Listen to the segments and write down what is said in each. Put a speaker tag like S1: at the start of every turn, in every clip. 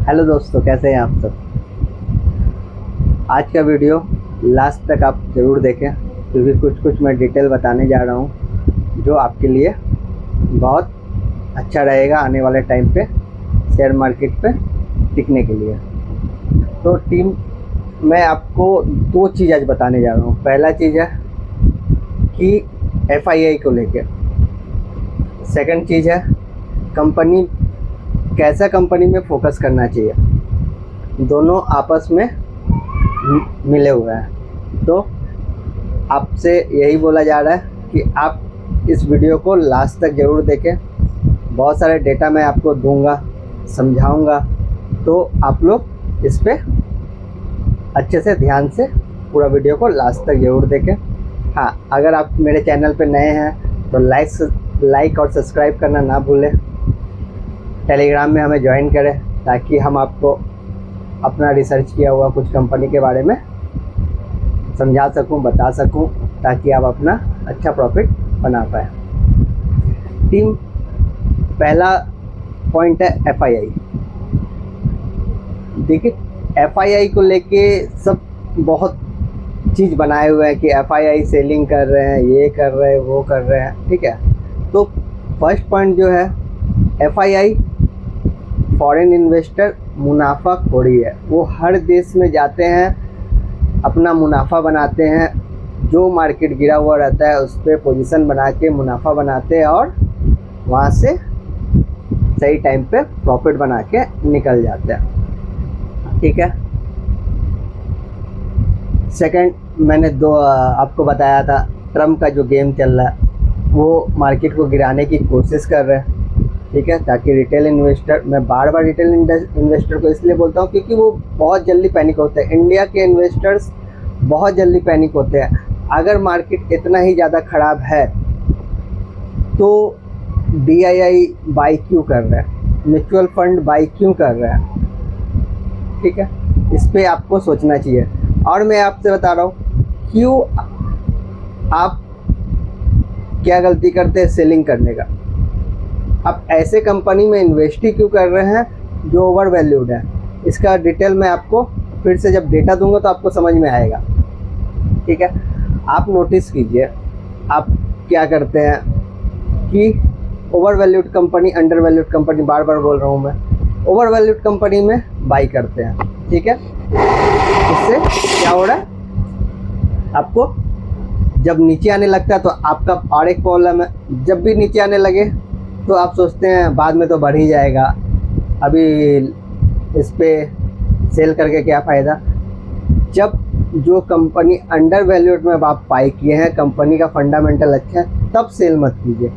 S1: Hello दोस्तों, कैसे हैं आप सब। आज का वीडियो लास्ट तक आप ज़रूर देखें, क्योंकि कुछ कुछ मैं डिटेल बताने जा रहा हूँ जो आपके लिए बहुत अच्छा रहेगा आने वाले टाइम पे शेयर मार्केट पे टिकने के लिए। तो टीम, मैं आपको दो चीज़ आज बताने जा रहा हूँ। पहला चीज़ है कि एफआईआई को लेके, सेकंड चीज़ है कंपनी, कैसा कंपनी में फोकस करना चाहिए। दोनों आपस में मिले हुए हैं। तो आपसे यही बोला जा रहा है कि आप इस वीडियो को लास्ट तक ज़रूर देखें। बहुत सारे डेटा मैं आपको दूंगा, समझाऊंगा, तो आप लोग इस पे अच्छे से ध्यान से पूरा वीडियो को लास्ट तक ज़रूर देखें। हाँ, अगर आप मेरे चैनल पे नए हैं तो लाइक और सब्सक्राइब करना ना भूलें। टेलीग्राम में हमें ज्वाइन करें ताकि हम आपको अपना रिसर्च किया हुआ कुछ कंपनी के बारे में समझा सकूं, बता सकूं, ताकि आप अपना अच्छा प्रॉफिट बना पाए। टीम, पहला पॉइंट है एफआईआई। देखिए, एफआईआई को लेके सब बहुत चीज़ बनाए हुए हैं कि एफआईआई सेलिंग कर रहे हैं, ये कर रहे हैं, वो कर रहे हैं। ठीक है, तो फर्स्ट पॉइंट जो है, एफआईआई फॉरेन इन्वेस्टर मुनाफाखोरी है। वो हर देश में जाते हैं, अपना मुनाफा बनाते हैं। जो मार्केट गिरा हुआ रहता है उस पर पोजीशन बना के मुनाफा बनाते हैं और वहाँ से सही टाइम पे प्रॉफिट बना के निकल जाते हैं। ठीक है, सेकंड, मैंने आपको बताया था, ट्रम्प का जो गेम चल रहा है वो मार्केट को गिराने की कोशिश कर रहे हैं। ठीक है, ताकि रिटेल इन्वेस्टर, मैं बार बार रिटेल इन्वेस्टर को इसलिए बोलता हूँ क्योंकि वो बहुत जल्दी पैनिक होते हैं। इंडिया के इन्वेस्टर्स बहुत जल्दी पैनिक होते हैं। अगर मार्केट इतना ही ज़्यादा ख़राब है तो DII बाई क्यों कर रहे हैं, म्यूचुअल फंड बाई क्यों कर रहे हैं। ठीक है, इस पर आपको सोचना चाहिए। और मैं आपसे बता रहा हूँ क्यों आप क्या गलती करते हैं सेलिंग करने का। आप ऐसे कंपनी में इन्वेस्ट ही क्यों कर रहे हैं जो ओवर वैल्यूड है। इसका डिटेल मैं आपको फिर से जब डेटा दूंगा तो आपको समझ में आएगा। ठीक है, आप नोटिस कीजिए, आप क्या करते हैं कि overvalued company, undervalued company, बार बार बोल रहा हूँ मैं, ओवर वैल्यूड कंपनी में बाई करते हैं। ठीक है, इससे क्या हो रहा है, आपको जब नीचे आने लगता है तो आपका और एक प्रॉब्लम है, जब भी नीचे आने लगे तो आप सोचते हैं बाद में तो बढ़ ही जाएगा, अभी इस पे सेल करके क्या फ़ायदा। जब जो कंपनी अंडर वैल्यूड में आप बाई किए हैं, कंपनी का फंडामेंटल अच्छा है, तब सेल मत कीजिए।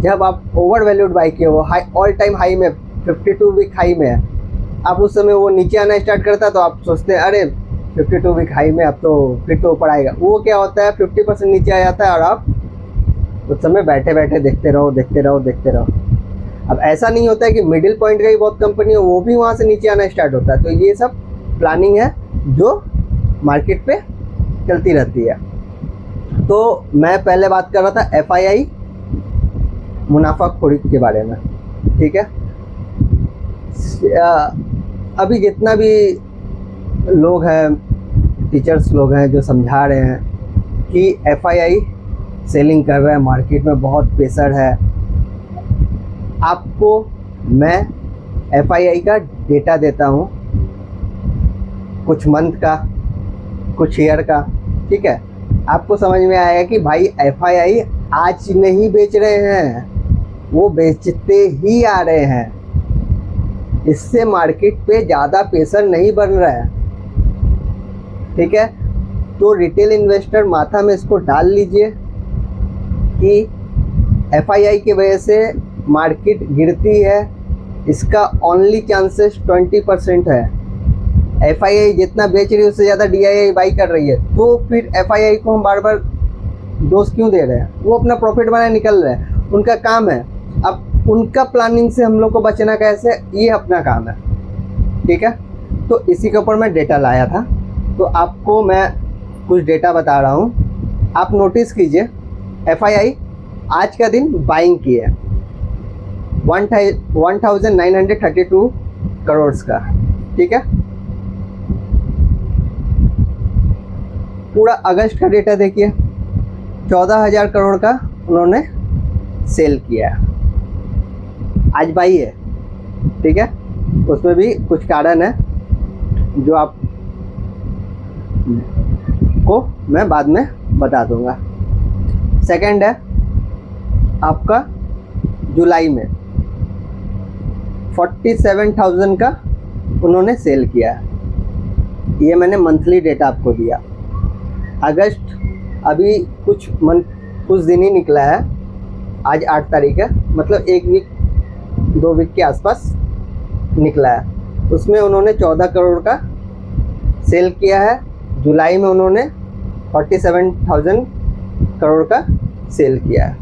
S1: जब आप ओवर वैल्यूड बाई किए, वो हाई, ऑल टाइम हाई में, 52 वीक हाई में है, अब उस समय वो नीचे आना स्टार्ट करता है तो आप सोचते हैं अरे 52 वीक हाई में अब तो फिर तो ऊपर आएगा। वो क्या होता है, 50% नीचे आ जाता है और आप उस समय बैठे बैठे देखते रहो, देखते रहो, देखते रहो। अब ऐसा नहीं होता है कि मिडिल पॉइंट का ही बहुत कंपनी है वो भी वहाँ से नीचे आना स्टार्ट होता है। तो ये सब प्लानिंग है जो मार्केट पे चलती रहती है। तो मैं पहले बात कर रहा था एफआईआई मुनाफाखोरी के बारे में। ठीक है, अभी जितना भी लोग हैं, टीचर्स लोग हैं जो समझा रहे हैं कि एफआईआई सेलिंग कर रहा है, मार्केट में बहुत प्रेशर है, आपको मैं एफआईआई का डेटा देता हूँ, कुछ मंथ का, कुछ ईयर का। ठीक है, आपको समझ में आएगा कि भाई एफआईआई आज नहीं बेच रहे हैं, वो बेचते ही आ रहे हैं। इससे मार्केट पे ज़्यादा प्रेशर नहीं बन रहा है। ठीक है, तो रिटेल इन्वेस्टर माथा में इसको डाल लीजिए कि एफआईआई की वजह से मार्केट गिरती है, इसका ओनली चांसेस 20% है। एफआईआई जितना बेच रही है उससे ज़्यादा DII बाई कर रही है, तो फिर एफआईआई को हम बार बार दोष क्यों दे रहे हैं। वो अपना प्रॉफिट बनाए निकल रहे हैं, उनका काम है। अब उनका प्लानिंग से हम लोग को बचना कैसे, ये अपना काम है। ठीक है, तो इसी के ऊपर मैं डेटा लाया था, तो आपको मैं कुछ डेटा बता रहा हूँ। आप नोटिस कीजिए, एफआईआई आज का दिन बाइंग की है 1932 करोड़ का। ठीक है। पूरा अगस्त का डेटा देखिए, 14,000 करोड़ का उन्होंने सेल किया है। आज 22 है, ठीक है। उसमें भी कुछ कारण है जो आप को मैं बाद में बता दूंगा। सेकंड है आपका जुलाई में 47,000 का उन्होंने सेल किया है। ये मैंने मंथली डेटा आपको दिया। अगस्त अभी कुछ दिन ही निकला है, आज 8 तारीख है, मतलब 1 वीक 2 वीक के आसपास निकला है। उसमें उन्होंने 14 करोड़ का सेल किया है। जुलाई में उन्होंने 47,000 करोड़ का सेल किया है।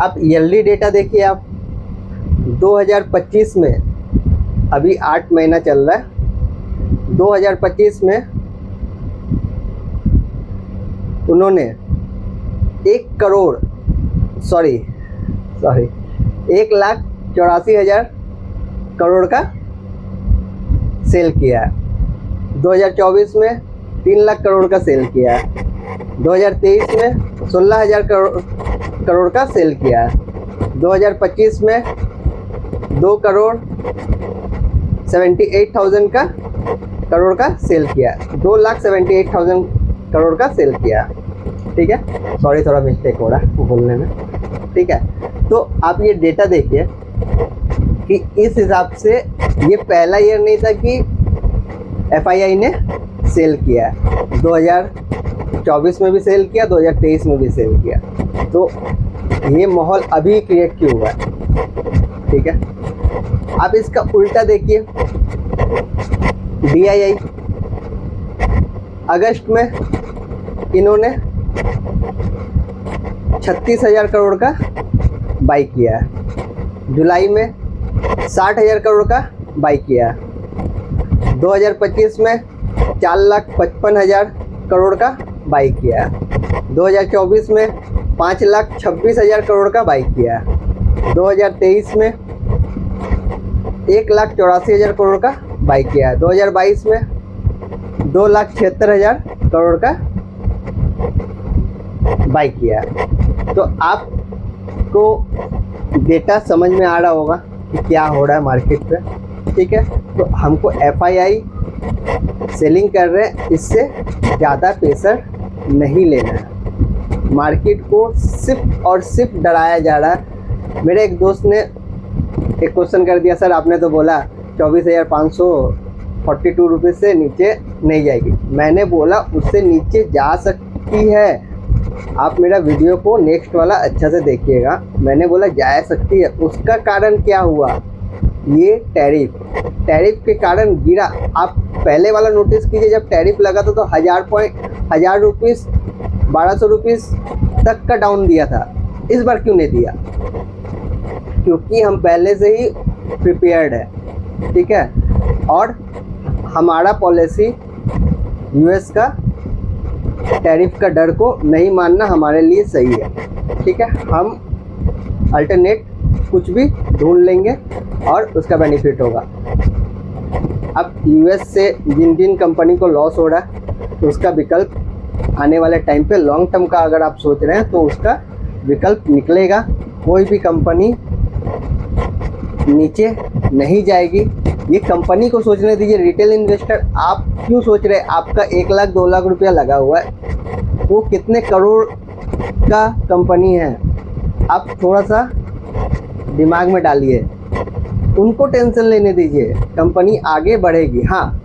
S1: अब ईयरली डेटा देखिए आप, 2025 में अभी 8 महीना चल रहा है। 2025 में उन्होंने 1,84,000 करोड़ का सेल किया है। 2024 में 3 लाख करोड़ का सेल किया है। 2023 में 16,000 करोड़ का सेल किया है। 2025 में 2,78,000 करोड़ का सेल किया है। 2,78,000 करोड़ का सेल किया है, ठीक है। सॉरी, थोड़ा मिस्टेक हो रहा है बोलने में, ठीक है। तो आप ये डेटा देखिए कि इस हिसाब से ये पहला ईयर नहीं था कि FII ने सेल किया है। 2024 में भी सेल किया, 2023 में भी सेल किया। तो ये माहौल अभी क्रिएट क्यों हुआ है, ठीक है। आप इसका उल्टा देखिए, DII अगस्त में इन्होंने 36,000 करोड़ का बाई किया है। जुलाई में 60,000 करोड़ का बाई किया है। 2025 में 4,55,000 करोड़ का बाई किया है। 2024 में 5,26,000 करोड़ का बाई किया है। 2023 में 1,84,000 करोड़ का बाई किया है। 2022 में 2,76,000 करोड़ का बाई किया है। तो आपको डेटा समझ में आ रहा होगा कि क्या हो रहा है मार्केट पे, ठीक है। तो हमको FII सेलिंग कर रहे हैं, इससे ज़्यादा प्रेशर नहीं लेना है। मार्केट को सिर्फ और सिर्फ डराया जा रहा है। मेरे एक दोस्त ने एक क्वेश्चन कर दिया, सर आपने तो बोला 24,542 रुपये से नीचे नहीं जाएगी। मैंने बोला उससे नीचे जा सकती है। आप मेरा वीडियो को नेक्स्ट वाला अच्छा से देखिएगा। मैंने बोला जा सकती है। उसका कारण क्या हुआ, ये टैरिफ के कारण गिरा। आप पहले वाला नोटिस कीजिए, जब टैरिफ लगा था तो 1,000 रुपीज़ 1,200 रुपीज़ तक का डाउन दिया था। इस बार क्यों नहीं दिया, क्योंकि हम पहले से ही प्रिपेयर्ड है, ठीक है। और हमारा पॉलिसी US का टैरिफ का डर को नहीं मानना हमारे लिए सही है, ठीक है। हम अल्टरनेट कुछ भी ढूंढ लेंगे और उसका बेनिफिट होगा। अब US से जिन कंपनी को लॉस हो रहा है तो उसका विकल्प आने वाले टाइम पे लॉन्ग टर्म का अगर आप सोच रहे हैं तो उसका विकल्प निकलेगा। कोई भी कंपनी नीचे नहीं जाएगी। ये कंपनी को सोचने दीजिए। रिटेल इन्वेस्टर आप क्यों सोच रहे हैं, आपका 1 लाख 2 लाख रुपया लगा हुआ है, वो कितने करोड़ का कंपनी है, आप थोड़ा सा दिमाग में डालिए। उनको टेंशन लेने दीजिए, कंपनी आगे बढ़ेगी। हाँ,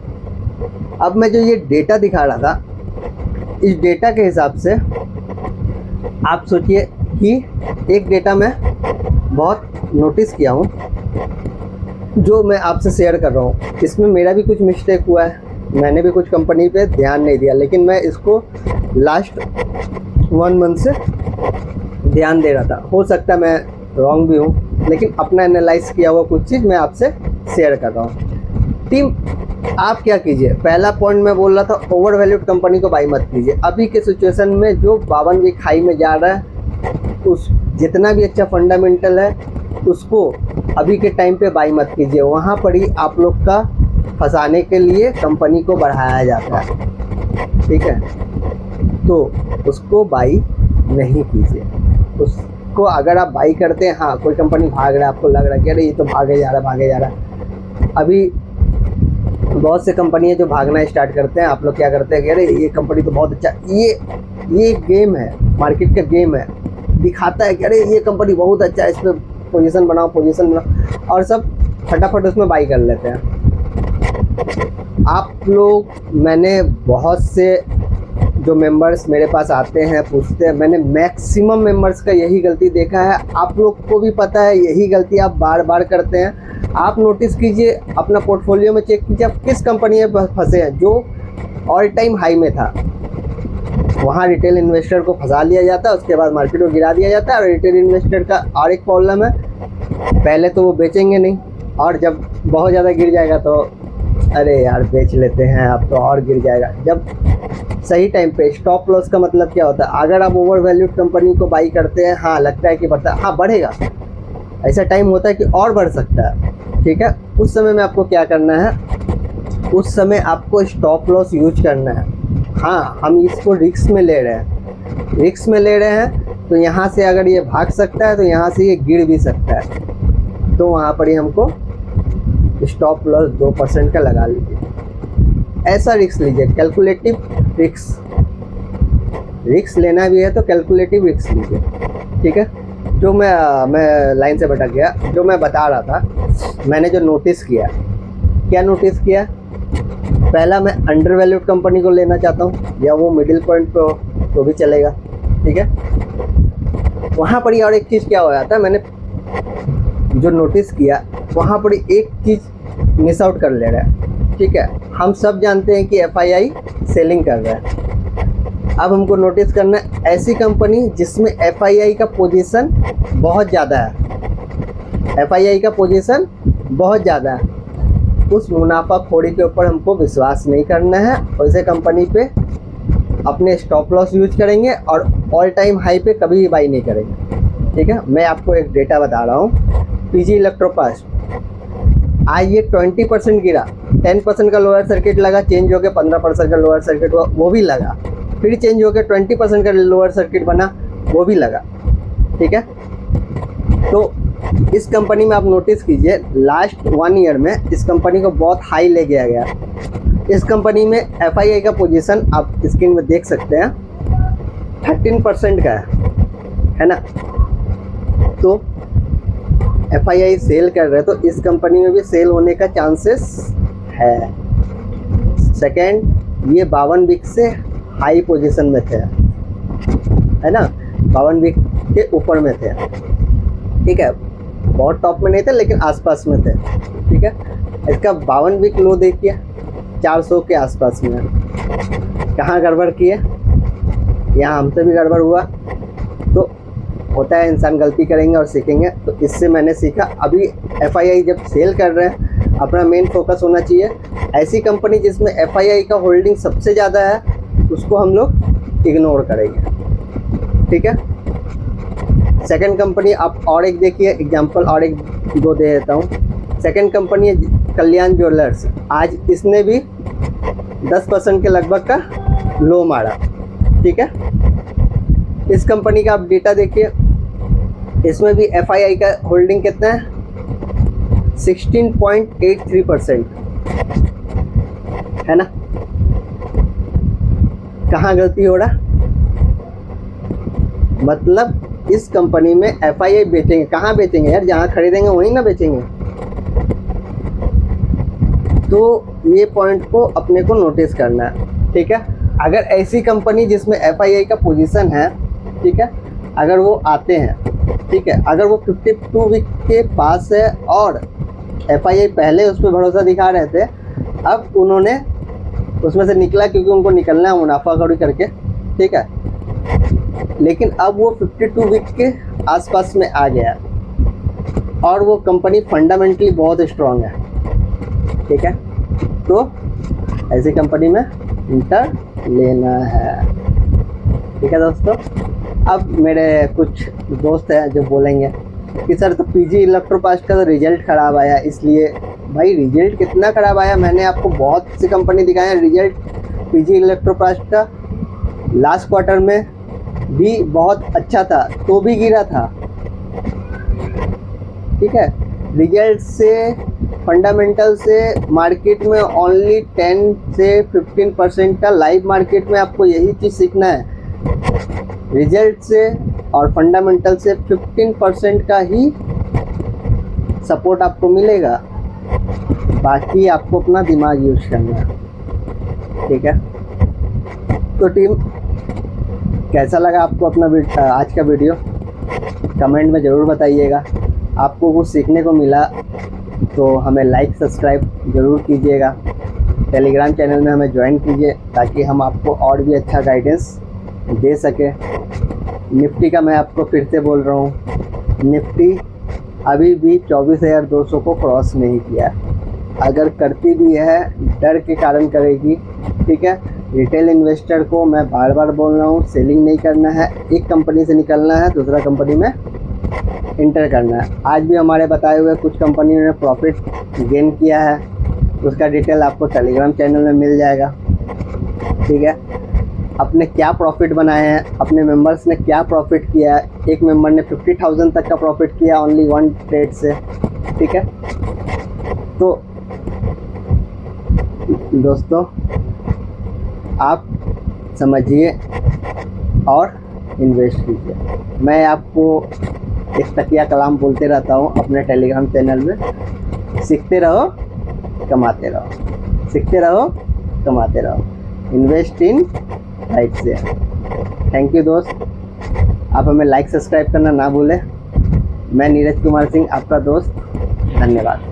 S1: अब मैं जो ये डेटा दिखा रहा था, इस डेटा के हिसाब से आप सोचिए कि एक डेटा मैं बहुत नोटिस किया हूँ जो मैं आपसे शेयर कर रहा हूँ। इसमें मेरा भी कुछ मिस्टेक हुआ है, मैंने भी कुछ कंपनी पे ध्यान नहीं दिया, लेकिन मैं इसको लास्ट 1 मंथ से ध्यान दे रहा था। हो सकता है मैं रॉन्ग भी हूँ, लेकिन अपना एनालाइज किया हुआ कुछ चीज़ मैं आपसे शेयर कर रहा हूँ। टीम, आप क्या कीजिए, पहला पॉइंट मैं बोल रहा था, ओवर वैल्यूड कंपनी को बाई मत कीजिए। अभी के सिचुएशन में जो 52 वीक हाई में जा रहा है, उस जितना भी अच्छा फंडामेंटल है उसको अभी के टाइम पे बाई मत कीजिए। वहाँ पर ही आप लोग का फंसाने के लिए कंपनी को बढ़ाया जाता है, ठीक है। तो उसको बाई नहीं कीजिए। उसको अगर आप बाई करते हैं, हाँ कोई कंपनी भाग रहा है, आपको लग रहा है कि अरे ये तो भागे जा रहा है। अभी बहुत से कंपनी है जो भागना स्टार्ट करते हैं। आप लोग क्या करते हैं कि अरे ये कंपनी तो बहुत अच्छा, ये गेम है, मार्केट का गेम है, दिखाता है कि अरे ये कंपनी बहुत अच्छा है, इस पर पोजीशन बनाओ, और सब फटाफट उसमें बाई कर लेते हैं। आप लोग, मैंने बहुत से जो मेंबर्स मेरे पास आते हैं पूछते हैं, मैंने मैक्सिमम मेंबर्स का यही गलती देखा है, आप लोग को भी पता है, यही गलती आप बार बार करते हैं। आप नोटिस कीजिए, अपना पोर्टफोलियो में चेक कीजिए, आप किस कंपनी में फंसे हैं जो ऑल टाइम हाई में था। वहाँ रिटेल इन्वेस्टर को फंसा लिया जाता है, उसके बाद मार्केट को गिरा दिया जाता है। और रिटेल इन्वेस्टर का और एक प्रॉब्लम है, पहले तो वो बेचेंगे नहीं, और जब बहुत ज़्यादा गिर जाएगा तो अरे यार बेच लेते हैं अब तो और गिर जाएगा। जब सही टाइम पे स्टॉप लॉस का मतलब क्या होता है, अगर आप ओवर वैल्यूड कंपनी को बाई करते हैं, हाँ लगता है कि बढ़ता, हाँ बढ़ेगा, ऐसा टाइम होता है कि और बढ़ सकता है, ठीक है। उस समय में आपको क्या करना है, उस समय आपको स्टॉप लॉस यूज करना है। हाँ हम इसको रिस्क में ले रहे हैं, तो यहाँ से अगर ये भाग सकता है तो यहाँ से ये गिर भी सकता है, तो वहाँ पर ही हमको स्टॉप लॉस 2% का लगा लीजिए। ऐसा रिस्क लीजिए, कैलकुलेटिव रिस्क लेना भी है तो कैलकुलेटिव रिस्क लीजिए, ठीक है। जो मैं लाइन से भटक गया, जो मैं बता रहा था, मैंने जो नोटिस किया, क्या नोटिस किया, पहला मैं अंडर वैल्यूड कंपनी को लेना चाहता हूँ, या वो मिडिल पॉइंट पे तो भी चलेगा, ठीक है। वहाँ पर ही और एक चीज़ क्या हो जाता है, मैंने जो नोटिस किया वहाँ पर एक चीज़ मिस आउट कर ले रहा है, ठीक है। हम सब जानते हैं कि FII सेलिंग कर रहा है। अब हमको नोटिस करना है ऐसी कंपनी जिसमें FII का पोजीशन बहुत ज़्यादा है, FII का पोजीशन बहुत ज़्यादा है, उस मुनाफाखोरी के ऊपर हमको विश्वास नहीं करना है। वैसे कंपनी पे अपने स्टॉप लॉस यूज करेंगे और ऑल टाइम हाई पे कभी भी बाई नहीं करेंगे, ठीक है। मैं आपको एक डेटा बता रहा हूँ, PG इलेक्ट्रोपास्ट आज ये 20% गिरा, 10% का लोअर सर्किट लगा, चेंज हो गया 15% का लोअर सर्किट हुआ, वो भी लगा, फिर चेंज हो गया 20% का लोअर सर्किट बना, वो भी लगा, ठीक है। तो इस कंपनी में आप नोटिस कीजिए, लास्ट 1 ईयर में इस कंपनी को बहुत हाई ले गया गया। इस कंपनी में FII का पोजीशन आप स्क्रीन में देख सकते हैं 13% का है ना। तो FII सेल कर रहे हैं, तो इस कंपनी में भी सेल होने का चांसेस है। सेकंड, ये 52 वीक से हाई पोजीशन में थे, है ना, 52 वीक के ऊपर में थे, ठीक है। बहुत टॉप में नहीं थे लेकिन आसपास में थे, ठीक है। इसका 52 वीक लो देखिए 400 के आसपास में। कहाँ गड़बड़ किए, यहाँ हमसे भी गड़बड़ हुआ। तो होता है, इंसान गलती करेंगे और सीखेंगे, तो इससे मैंने सीखा। अभी FII जब सेल कर रहे हैं, अपना मेन फोकस होना चाहिए ऐसी कंपनी जिसमें FII का होल्डिंग सबसे ज़्यादा है, उसको हम लोग इग्नोर करेंगे, ठीक है। सेकंड कंपनी आप और एक देखिए, एग्जांपल और एक दो दे देता हूँ। सेकंड कंपनी है कल्याण ज्वेलर्स, आज इसने भी 10% के लगभग का लो मारा, ठीक है। इस कंपनी का आप डेटा देखिए, इसमें भी FII का होल्डिंग कितना है, 16.83% है ना। कहाँ गलती हो रहा, मतलब इस कंपनी में FII बेचेंगे, कहाँ बेचेंगे यार, जहाँ खरीदेंगे वहीं ना बेचेंगे। तो ये पॉइंट को अपने को नोटिस करना है, ठीक है। अगर ऐसी कंपनी जिसमें FII का पोजीशन है, ठीक है, अगर वो आते हैं, ठीक है, अगर वो 52 वीक के पास है और FII पहले उस पर भरोसा दिखा रहे थे, अब उन्होंने उसमें से निकला क्योंकि उनको निकलना है मुनाफाखोरी करके, ठीक है, लेकिन अब वो 52 वीक के आसपास में आ गया और वो कंपनी फंडामेंटली बहुत स्ट्रॉन्ग है, ठीक है। तो ऐसी कंपनी में इंटर लेना है, ठीक है दोस्तों। अब मेरे कुछ दोस्त हैं जो बोलेंगे कि सर तो PG इलेक्ट्रोपास्ट का तो रिजल्ट ख़राब आया इसलिए भाई रिजल्ट कितना खराब आया। मैंने आपको बहुत सी कंपनी दिखाए हैं रिजल्ट, पीजी इलेक्ट्रोप्लास्ट का लास्ट क्वार्टर में भी बहुत अच्छा था तो भी गिरा था। ठीक है, रिजल्ट से, फंडामेंटल से मार्केट में ओनली 10 से 15% का, लाइव मार्केट में आपको यही चीज़ सीखना है। रिजल्ट से और फंडामेंटल से 15% का ही सपोर्ट आपको मिलेगा, बाकी आपको अपना दिमाग यूज करना है। ठीक है, तो टीम कैसा लगा आपको अपना आज का वीडियो, कमेंट में ज़रूर बताइएगा। आपको कुछ सीखने को मिला तो हमें लाइक सब्सक्राइब ज़रूर कीजिएगा। टेलीग्राम चैनल में हमें ज्वाइन कीजिए ताकि हम आपको और भी अच्छा गाइडेंस दे सकें। निफ्टी का मैं आपको फिर से बोल रहा हूँ, निफ्टी अभी भी 24,200 को क्रॉस नहीं किया। अगर करती भी है डर के कारण करेगी। ठीक है, रिटेल इन्वेस्टर को मैं बार बार बोल रहा हूँ, सेलिंग नहीं करना है, एक कंपनी से निकलना है, दूसरा कंपनी में इंटर करना है। आज भी हमारे बताए हुए कुछ कंपनियों ने प्रॉफिट गेन किया है, उसका डिटेल आपको टेलीग्राम चैनल में मिल जाएगा। ठीक है, अपने क्या प्रॉफिट बनाए हैं, अपने मेंबर्स ने क्या प्रॉफिट किया है। एक मेंबर ने 50,000 तक का प्रॉफिट किया ओनली 1 ट्रेड से। ठीक है, तो दोस्तों आप समझिए और इन्वेस्ट कीजिए। मैं आपको एक तकिया कलाम बोलते रहता हूँ अपने टेलीग्राम चैनल में, सीखते रहो कमाते रहो, सीखते रहो कमाते रहो, invest in right share. Thank you दोस्त, आप हमें लाइक सब्सक्राइब करना ना भूलें। मैं नीरज कुमार सिंह आपका दोस्त, धन्यवाद।